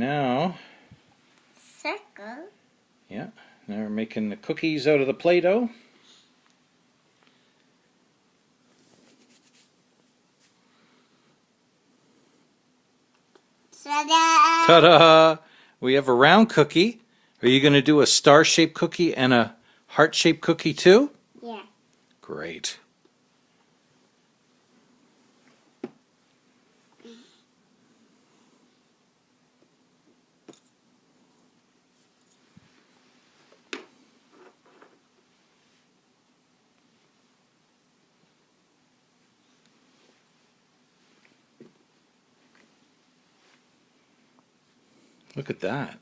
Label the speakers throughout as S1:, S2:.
S1: now,
S2: circle.
S1: yeah, now we're making the cookies out of the Play-Doh.
S2: Ta-da!
S1: Ta-da! We have a round cookie. Are you going to do a star-shaped cookie and a heart-shaped cookie too?
S2: Yeah.
S1: Great. Look at that.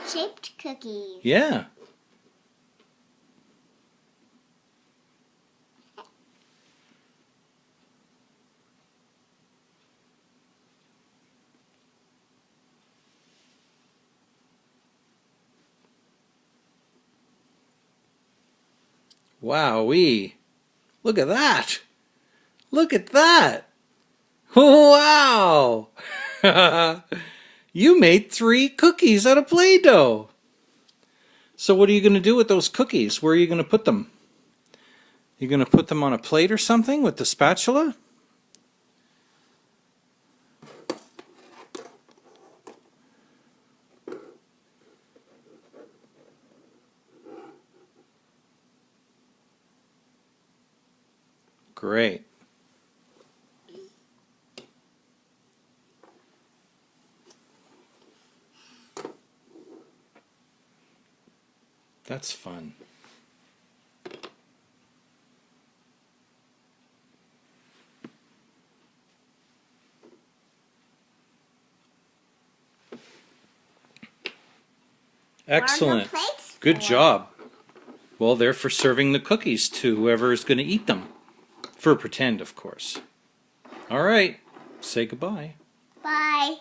S2: Shaped cookies.
S1: Yeah. Wowee. Look at that. Look at that. Wow. You made 3 cookies out of Play-Doh. So what are you going to do with those cookies? Where are you going to put them? You going to put them on a plate or something with the spatula? Great. That's fun. Excellent. Good job. Well, they're for serving the cookies to whoever is going to eat them. For pretend, of course. All right. Say goodbye.
S2: Bye.